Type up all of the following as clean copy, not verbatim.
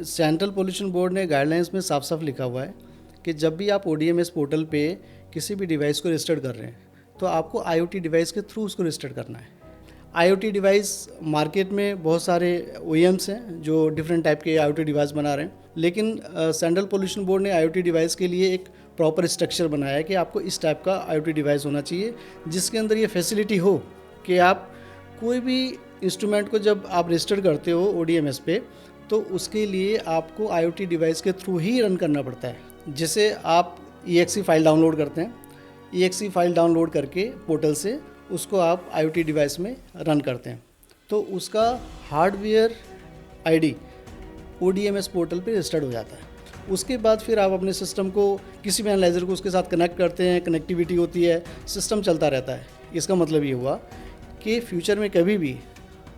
Central pollution board ने guidelines में साफ साफ लिखा हुआ है कि जब भी आप ODMS पोर्टल पे किसी भी डिवाइस को रजिस्टर कर रहे हैं तो आपको IoT डिवाइस के थ्रू उसको रजिस्टर करना है। IoT डिवाइस मार्केट में बहुत सारे OEMs हैं जो डिफरेंट टाइप के IoT डिवाइस बना रहे हैं, लेकिन सेंट्रल पोल्यूशन बोर्ड ने IoT डिवाइस के लिए एक प्रॉपर स्ट्रक्चर बनाया है कि आपको इस टाइप का IoT डिवाइस होना चाहिए जिसके अंदर ये फैसिलिटी हो कि आप कोई भी इंस्ट्रूमेंट को जब आप रजिस्टर करते हो ODMS पे तो उसके लिए आपको IoT डिवाइस के थ्रू ही रन करना पड़ता है। जैसे आप EXE फाइल डाउनलोड करते हैं, EXE फाइल डाउनलोड करके पोर्टल से उसको आप IoT डिवाइस में रन करते हैं तो उसका हार्डवेयर ID ODMS पोर्टल पे रजिस्टर्ड हो जाता है। उसके बाद फिर आप अपने सिस्टम को किसी भी एनालाइज़र को उसके साथ कनेक्ट करते हैं, कनेक्टिविटी होती है, सिस्टम चलता रहता है। इसका मतलब ये हुआ कि फ्यूचर में कभी भी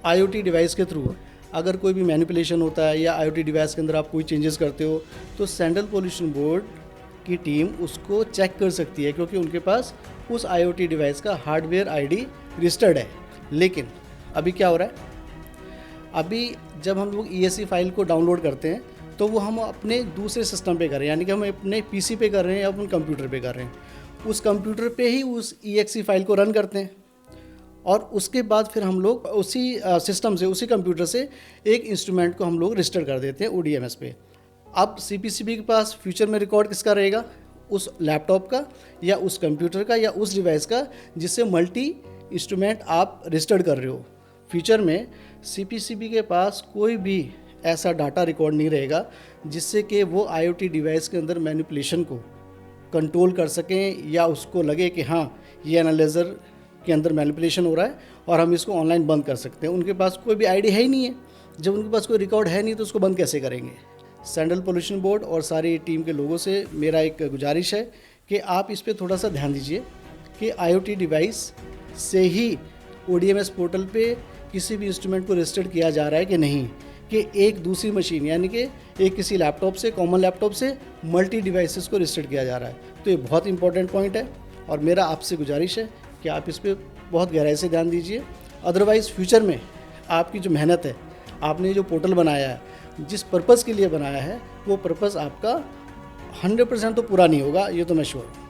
IoT डिवाइस के थ्रू अगर कोई भी मैनिपुलेशन होता है या IoT डिवाइस के अंदर आप कोई चेंजेस करते हो तो सेंट्रल पोल्यूशन बोर्ड की टीम उसको चेक कर सकती है क्योंकि उनके पास उस IoT डिवाइस का हार्डवेयर ID रजिस्टर्ड है। लेकिन अभी क्या हो रहा है, अभी जब हम लोग EXE फाइल को डाउनलोड करते हैं तो वो हम अपने दूसरे सिस्टम पे कर रहे हैं, यानी कि हम अपने PC पे कर रहे हैं या अपने कंप्यूटर पे कर रहे हैं। उस कंप्यूटर पे ही उस EXE फाइल को रन करते हैं और उसके बाद फिर हम लोग उसी सिस्टम से, उसी कंप्यूटर से एक इंस्ट्रूमेंट को हम लोग रजिस्टर कर देते हैं ODMS पे। अब CPCB के पास फ्यूचर में रिकॉर्ड किसका रहेगा, उस लैपटॉप का या उस कंप्यूटर का या उस डिवाइस का जिससे मल्टी इंस्ट्रूमेंट आप रजिस्टर्ड कर रहे हो। फ्यूचर में CPCB के पास कोई भी ऐसा डाटा रिकॉर्ड नहीं रहेगा जिससे कि वो IoT डिवाइस के अंदर मैनिपुलेशन को कंट्रोल कर सकें या उसको लगे कि हाँ ये एनालाइज़र के अंदर मैनिपुलेशन हो रहा है और हम इसको ऑनलाइन बंद कर सकते हैं। उनके पास कोई भी ID है ही नहीं है। जब उनके पास कोई रिकॉर्ड है नहीं तो उसको बंद कैसे करेंगे। सेंट्रल पोल्यूशन बोर्ड और सारी टीम के लोगों से मेरा एक गुजारिश है कि आप इस पे थोड़ा सा ध्यान दीजिए कि IoT डिवाइस से ही ODMS पोर्टल पे किसी भी इंस्ट्रूमेंट को रजिस्टर्ड किया जा रहा है कि नहीं, कि एक दूसरी मशीन यानी कि एक किसी लैपटॉप से, कॉमन लैपटॉप से मल्टी डिवाइसेस को रजिस्टर्ड किया जा रहा है। तो ये बहुत इंपॉर्टेंट पॉइंट है और मेरा आपसे गुजारिश है कि आप इस पर बहुत गहराई से ध्यान दीजिए। अदरवाइज़ फ्यूचर में आपकी जो मेहनत है, आपने जो पोर्टल बनाया है, जिस पर्पज़ के लिए बनाया है वो पर्पज़ आपका 100% तो पूरा नहीं होगा, ये तो मैं श्योर हूँ।